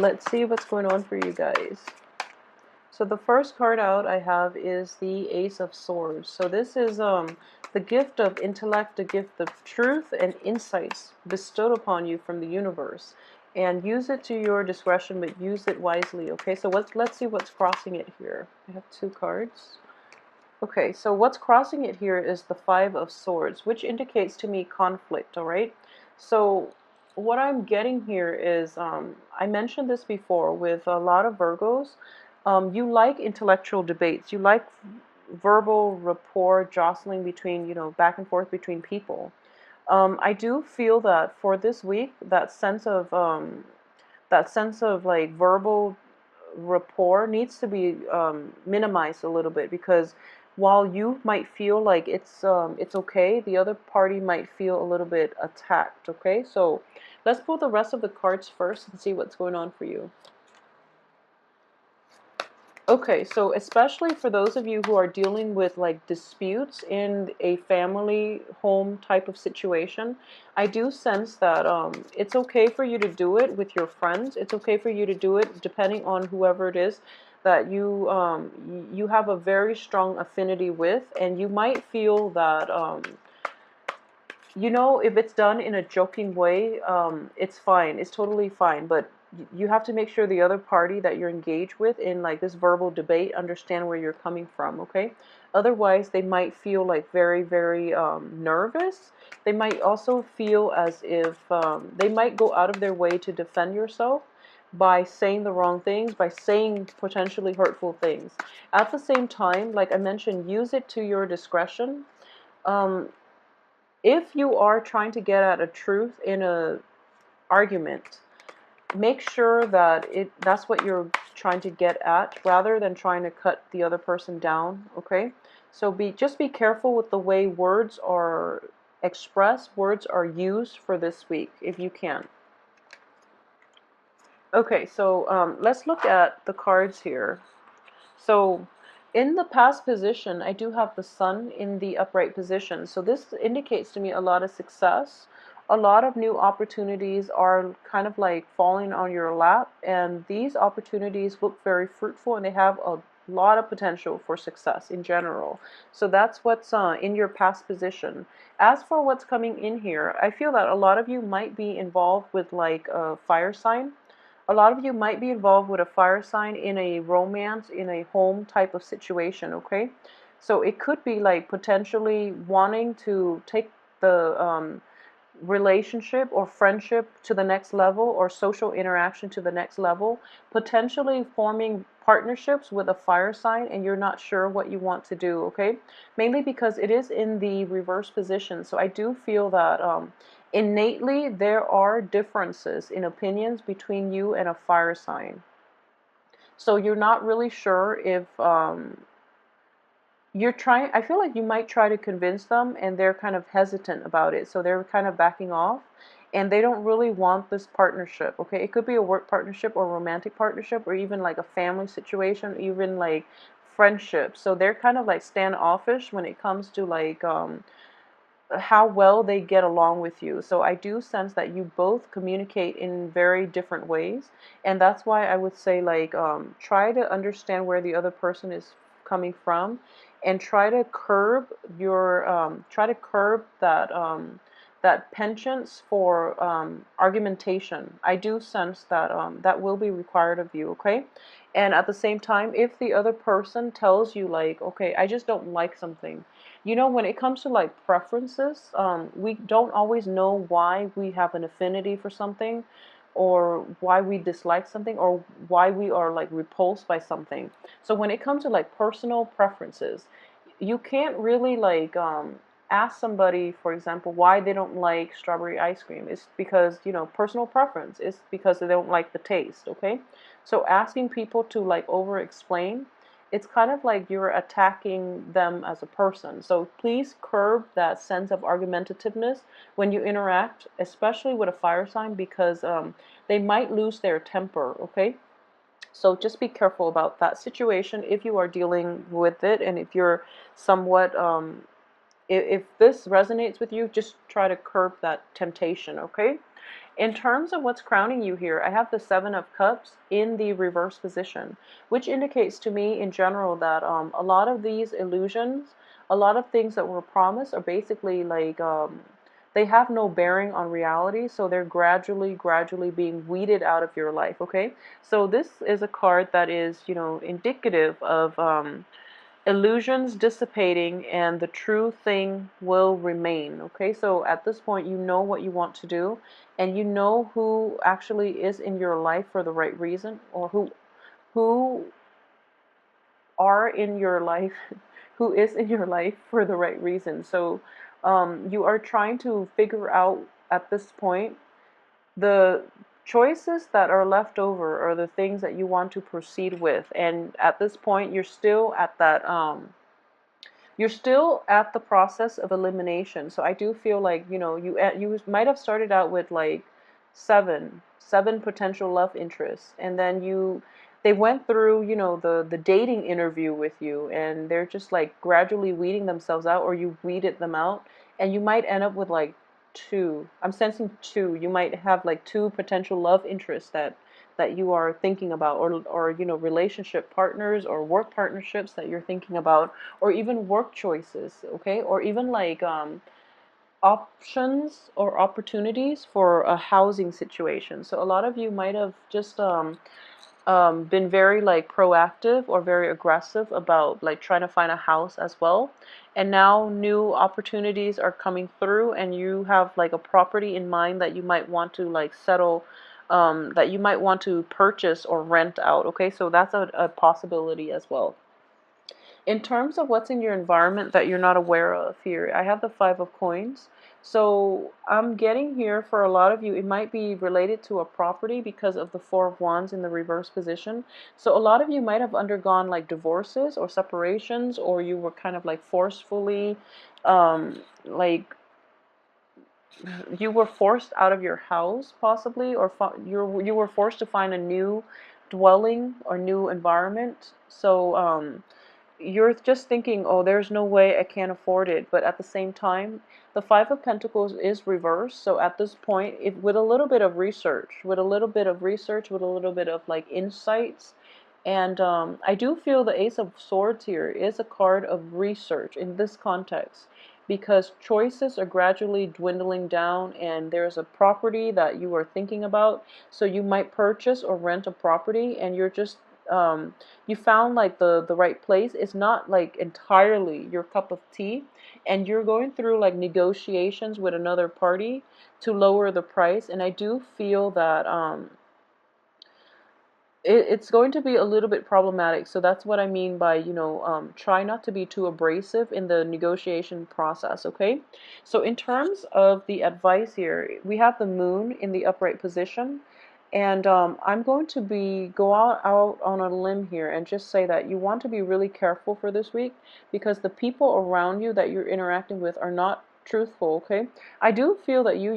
Let's see what's going on for you guys. So the first card out I have is the Ace of Swords. So this is the gift of intellect, the gift of truth and insights bestowed upon you from the universe. And use it to your discretion, but use it wisely. Okay, so let's see what's crossing it here. I have two cards. Okay, so what's crossing it here is the Five of Swords, which indicates to me conflict, all right? So what I'm getting here is, I mentioned this before with a lot of Virgos, you like intellectual debates. You like verbal rapport, jostling between, back and forth between people. I do feel that for this week, that sense of like verbal rapport needs to be minimized a little bit, because while you might feel like it's okay, the other party might feel a little bit attacked. Okay, so let's pull the rest of the cards first and see what's going on for you. Okay, so especially for those of you who are dealing with like disputes in a family home type of situation, I do sense that it's okay for you to do it with your friends. It's okay for you to do it depending on whoever it is that you have a very strong affinity with, and you might feel that if it's done in a joking way, it's fine. It's totally fine. But you have to make sure the other party that you're engaged with in like this verbal debate understand where you're coming from, okay? Otherwise, they might feel like very, very nervous. They might also feel as if they might go out of their way to defend yourself by saying the wrong things, by saying potentially hurtful things. At the same time, like I mentioned, use it to your discretion. Um, if you are trying to get at a truth in a argument, make sure that that's what you're trying to get at, rather than trying to cut the other person down. Okay, so just be careful with the way words are expressed, words are used for this week if you can. Okay, so let's look at the cards here. So in the past position, I do have the Sun in the upright position. So this indicates to me a lot of success. A lot of new opportunities are kind of like falling on your lap, and these opportunities look very fruitful, and they have a lot of potential for success in general. So that's what's in your past position. As for what's coming in here, I feel that a lot of you might be involved with like a fire sign. A lot of you might be involved with a fire sign in a romance, in a home type of situation, okay? So it could be like potentially wanting to take the relationship or friendship to the next level, or social interaction to the next level, potentially forming partnerships with a fire sign, and you're not sure what you want to do, okay? Mainly because it is in the reverse position. So I do feel that innately there are differences in opinions between you and a fire sign. So you're not really sure if you're trying, I feel like you might try to convince them and they're kind of hesitant about it. So they're kind of backing off, and they don't really want this partnership. Okay, it could be a work partnership or romantic partnership, or even like a family situation, even like friendship. So they're kind of like standoffish when it comes to like how well they get along with you. So I do sense that you both communicate in very different ways, and that's why I would say like try to understand where the other person is coming from, and try to curb that penchant for argumentation. I do sense that that will be required of you, okay? And at the same time, if the other person tells you like, okay, I just don't like something, when it comes to like preferences, we don't always know why we have an affinity for something, or why we dislike something, or why we are like repulsed by something. So when it comes to like personal preferences, you can't really like ask somebody, for example, why they don't like strawberry ice cream. It's because, personal preference. It's because they don't like the taste, okay? So asking people to like over explain, it's kind of like you're attacking them as a person. So please curb that sense of argumentativeness when you interact, especially with a fire sign, because they might lose their temper, okay? So just be careful about that situation if you are dealing with it, and if you're somewhat, if this resonates with you, just try to curb that temptation, okay? In terms of what's crowning you here, I have the Seven of Cups in the reverse position, which indicates to me in general that a lot of these illusions, a lot of things that were promised are basically like they have no bearing on reality, so they're gradually being weeded out of your life, okay? So this is a card that is, you know, indicative of illusions dissipating and the true thing will remain. Okay, so at this point you know what you want to do, and you know who actually is in your life for the right reason, or who are in your life who is in your life for the right reason. So you are trying to figure out at this point the choices that are left over are the things that you want to proceed with, and at this point you're still at that you're still at the process of elimination. So I do feel like, you know, you might have started out with like seven potential love interests, and then they went through, you know, the dating interview with you, and they're just like gradually weeding themselves out, or you weeded them out, and you might end up with like two. I'm sensing two. You might have like two potential love interests that you are thinking about, or you know, relationship partners or work partnerships that you're thinking about, or even work choices, okay, or even like options or opportunities for a housing situation. So a lot of you might have just been very like proactive or very aggressive about like trying to find a house as well, and now new opportunities are coming through, and you have like a property in mind that you might want to like settle, that you might want to purchase or rent out. Okay, so that's a possibility as well. In terms of what's in your environment that you're not aware of here, I have the Five of Coins. So I'm getting here for a lot of you, it might be related to a property because of the Four of Wands in the reverse position. So a lot of you might have undergone like divorces or separations, or you were kind of like forcefully, like you were forced out of your house possibly, or you were forced to find a new dwelling or new environment. So you're just thinking, oh, there's no way I can't afford it. But at the same time, the Five of Pentacles is reversed. So at this point, with a little bit of research, with a little bit of like insights, and I do feel the Ace of Swords here is a card of research in this context, because choices are gradually dwindling down, and there's a property that you are thinking about. So you might purchase or rent a property, and you're just you found like the right place. It's not like entirely your cup of tea, and you're going through like negotiations with another party to lower the price. And I do feel that it's going to be a little bit problematic. So that's what I mean by, you know, try not to be too abrasive in the negotiation process, okay? So in terms of the advice here, we have the Moon in the upright position, and I'm going to go out on a limb here and just say that you want to be really careful for this week, because the people around you that you're interacting with are not truthful, okay? I do feel that you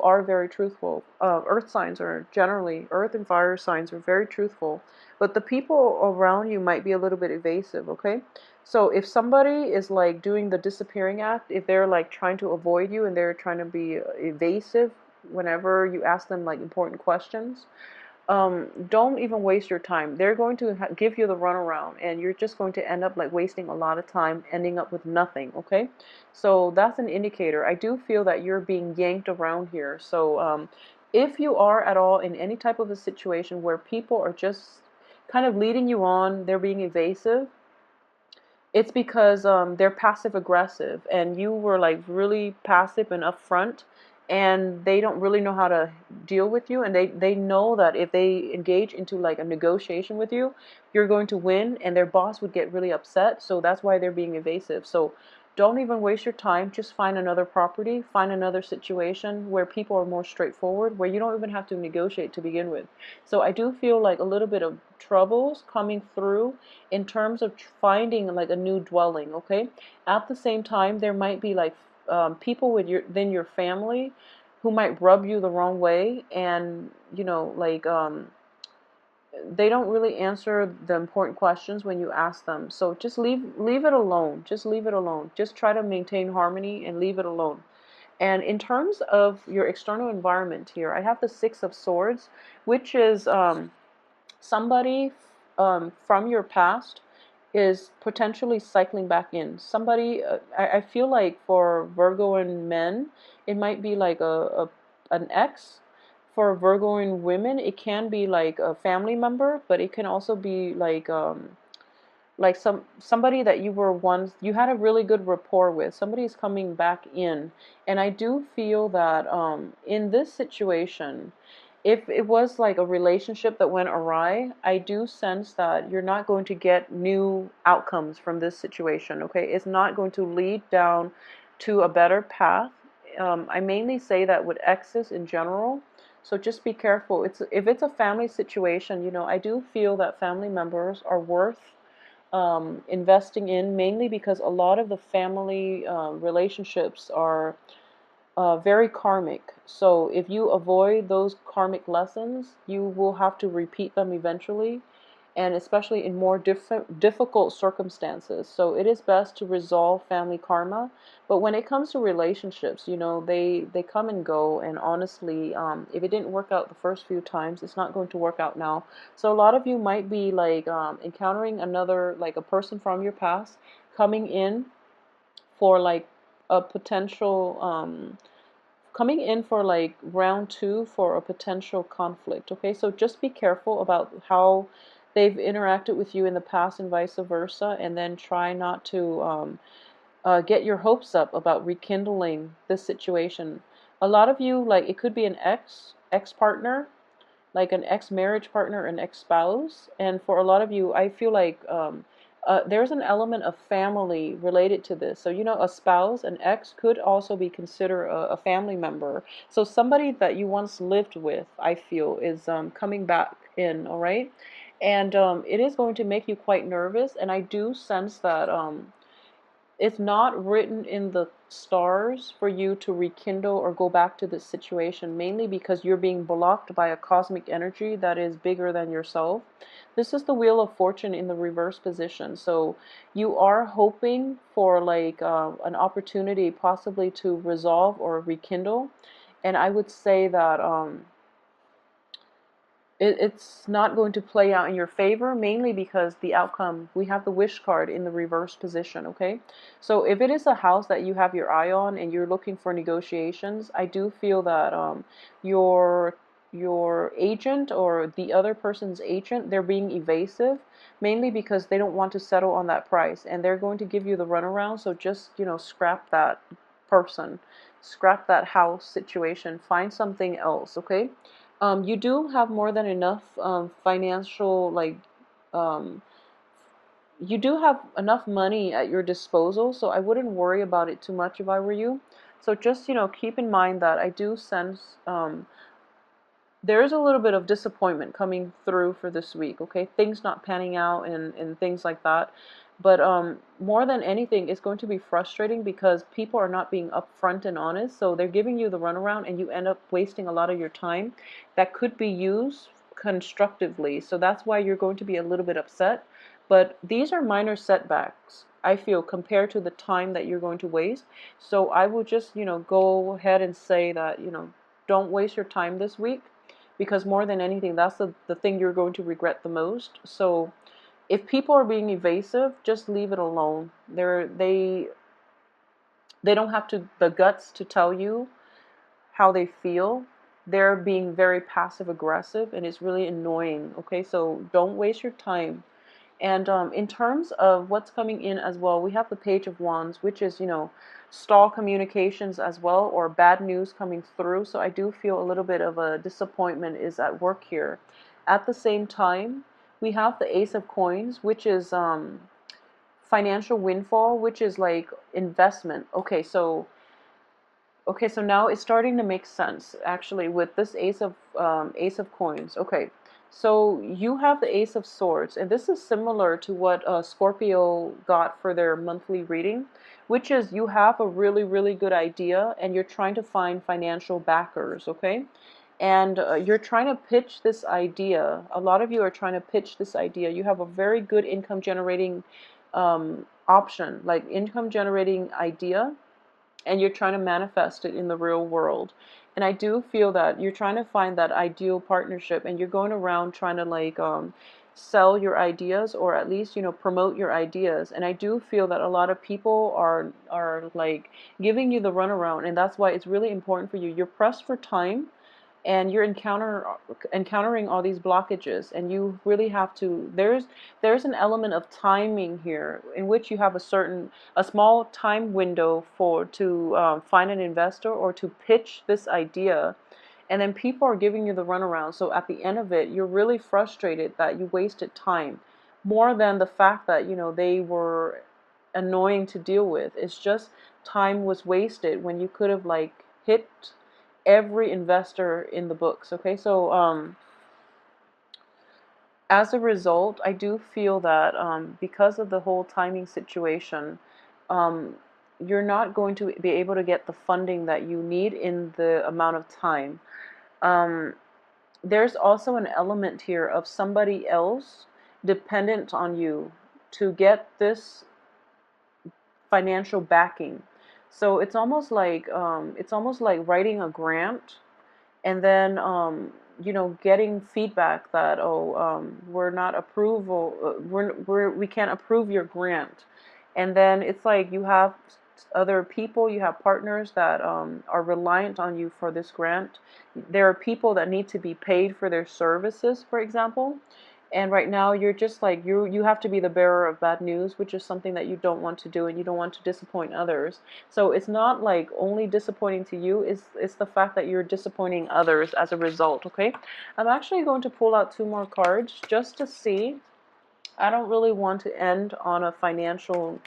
are very truthful. Earth signs are generally, earth and fire signs are very truthful, but the people around you might be a little bit evasive, okay? So if somebody is like doing the disappearing act, if they're like trying to avoid you and they're trying to be evasive whenever you ask them like important questions, don't even waste your time. They're going to give you the runaround, and you're just going to end up like wasting a lot of time, ending up with nothing, okay? So that's an indicator. I do feel that you're being yanked around here. So if you are at all in any type of a situation where people are just kind of leading you on, they're being evasive, it's because they're passive aggressive, and you were like really passive and upfront, and they don't really know how to deal with you, and they know that if they engage into like a negotiation with you, you're going to win, and their boss would get really upset. So that's why they're being evasive. So don't even waste your time. Just find another property, find another situation where people are more straightforward, where you don't even have to negotiate to begin with. So I do feel like a little bit of troubles coming through in terms of finding like a new dwelling, okay? At the same time, there might be like people within your family who might rub you the wrong way, and you know, like they don't really answer the important questions when you ask them. So just leave it alone. Just leave it alone. Just try to maintain harmony and leave it alone. And in terms of your external environment here, I have the Six of Swords, which is somebody from your past is potentially cycling back in. Somebody, I feel like for Virgoan men, it might be like an ex. For Virgoan women, it can be like a family member, but it can also be like somebody that you were once you had a really good rapport with. Somebody's coming back in, and I do feel that in this situation, if it was like a relationship that went awry, I do sense that you're not going to get new outcomes from this situation. Okay, it's not going to lead down to a better path. I mainly say that with exes in general. So just be careful. If it's a family situation, I do feel that family members are worth investing in, mainly because a lot of the family relationships are very karmic. So if you avoid those karmic lessons, you will have to repeat them eventually, and especially in more difficult circumstances. So it is best to resolve family karma. But when it comes to relationships, they come and go. And honestly, if it didn't work out the first few times, it's not going to work out now. So a lot of you might be like encountering another, like a person from your past coming in for like a potential coming in for like round two for a potential conflict. Okay, so just be careful about how they've interacted with you in the past and vice versa, and then try not to get your hopes up about rekindling this situation. A lot of you, like, it could be an ex partner, like an ex-marriage partner, an ex-spouse. And for a lot of you, I feel like there's an element of family related to this. So, a spouse, an ex, could also be considered a family member. So somebody that you once lived with, I feel, is coming back in, all right? And it is going to make you quite nervous. And I do sense that it's not written in the stars for you to rekindle or go back to this situation, mainly because you're being blocked by a cosmic energy that is bigger than yourself. This is the Wheel of Fortune in the reverse position. So you are hoping for like an opportunity possibly to resolve or rekindle. And I would say that it's not going to play out in your favor, mainly because the outcome, we have the Wish card in the reverse position. Okay, so if it is a house that you have your eye on and you're looking for negotiations, I do feel that your your agent or the other person's agent, they're being evasive, mainly because they don't want to settle on that price, and they're going to give you the runaround. So just scrap that person, scrap that house situation, find something else. Okay, you do have more than enough financial, like, um, you do have enough money at your disposal, so I wouldn't worry about it too much if I were you. So just, keep in mind that I do sense there is a little bit of disappointment coming through for this week, okay? Things not panning out and things like that. But more than anything, it's going to be frustrating because people are not being upfront and honest. So they're giving you the runaround and you end up wasting a lot of your time that could be used constructively. So that's why you're going to be a little bit upset. But these are minor setbacks, I feel, compared to the time that you're going to waste. So I will just, go ahead and say that, don't waste your time this week, because more than anything, that's the thing you're going to regret the most. So if people are being evasive, just leave it alone. They don't have to the guts to tell you how they feel. They're being very passive aggressive, and it's really annoying. Okay, so don't waste your time. And in terms of what's coming in as well, we have the Page of Wands, which is, stall communications as well, or bad news coming through. So I do feel a little bit of a disappointment is at work here. At the same time, we have the Ace of Coins, which is financial windfall, which is like investment. Okay, so now it's starting to make sense actually with this Ace of Coins. Okay, so you have the Ace of Swords, and this is similar to what Scorpio got for their monthly reading, which is you have a really, really good idea and you're trying to find financial backers. Okay, and you're trying to pitch this idea. A lot of you are trying to pitch this idea. You have a very good income generating option, like income generating idea, and you're trying to manifest it in the real world. And I do feel that you're trying to find that ideal partnership, and you're going around trying to like sell your ideas, or at least, you know, promote your ideas. And I do feel that a lot of people are like giving you the runaround, and that's why it's really important for you. You're pressed for time, and you're encountering all these blockages, and you really have to, there's an element of timing here in which you have a small time window for to find an investor or to pitch this idea, and then people are giving you the runaround. So at the end of it, you're really frustrated that you wasted time, more than the fact that, you know, they were annoying to deal with. It's just time was wasted when you could have like hit every investor in the books. Okay, so as a result, I do feel that because of the whole timing situation, um, you're not going to be able to get the funding that you need in the amount of time. Um, there's also an element here of somebody else dependent on you to get this financial backing. So it's almost like writing a grant, and then you know, getting feedback that, oh, we're not approval, we can't approve your grant. And then it's like you have other people, you have partners that are reliant on you for this grant. There are people that need to be paid for their services, for example. And right now you're just like, you have to be the bearer of bad news, which is something that you don't want to do, and you don't want to disappoint others. So it's not like only disappointing to you, it's the fact that you're disappointing others as a result. Okay, I'm actually going to pull out two more cards just to see. I don't really want to end on a financial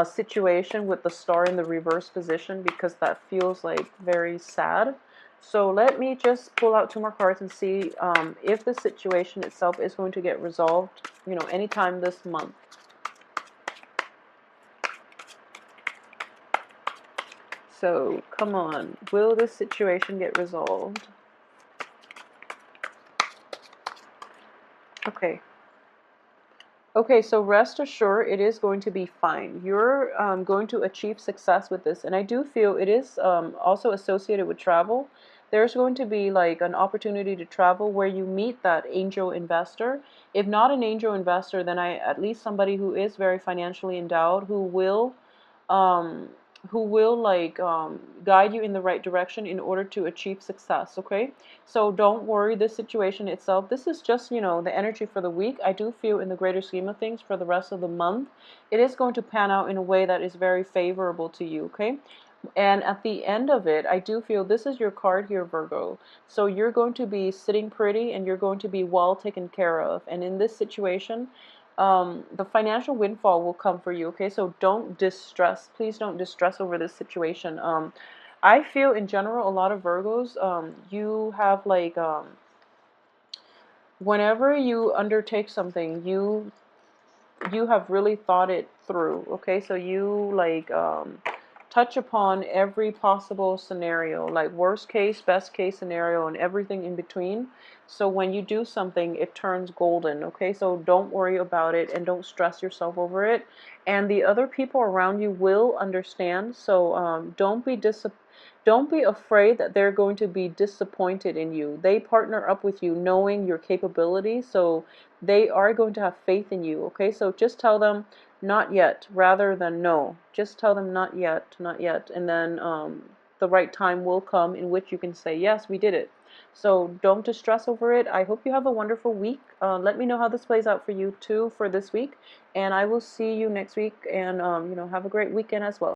situation with the star in the reverse position, because that feels like very sad. So let me just pull out two more cards and see if the situation itself is going to get resolved, you know, anytime this month. So come on, will this situation get resolved? Okay. Okay, so rest assured, it is going to be fine. You're going to achieve success with this, and I do feel it is also associated with travel. There's going to be like an opportunity to travel where you meet that angel investor. If not an angel investor, then at least somebody who is very financially endowed, um, who will like guide you in the right direction in order to achieve success. Okay, so don't worry, this situation itself, this is just, you know, the energy for the week. I do feel in the greater scheme of things for the rest of the month, it is going to pan out in a way that is very favorable to you. Okay, and at the end of it, I do feel this is your card here, Virgo. So you're going to be sitting pretty, and you're going to be well taken care of. And in this situation, the financial windfall will come for you. Okay, so don't distress. Please don't distress over this situation. I feel in general, a lot of Virgos, you have like, whenever you undertake something, you have really thought it through. Okay, so you like touch upon every possible scenario, like worst case, best case scenario, and everything in between. So when you do something, it turns golden. Okay, so don't worry about it, and don't stress yourself over it. And the other people around you will understand. So don't be afraid that they're going to be disappointed in you. They partner up with you knowing your capabilities, so they are going to have faith in you. Okay, so just tell them not yet rather than no. Just tell them not yet, not yet, and then the right time will come in which you can say, yes, we did it. So don't distress over it. I hope you have a wonderful week. Let me know how this plays out for you too for this week, and I will see you next week. And you know, have a great weekend as well.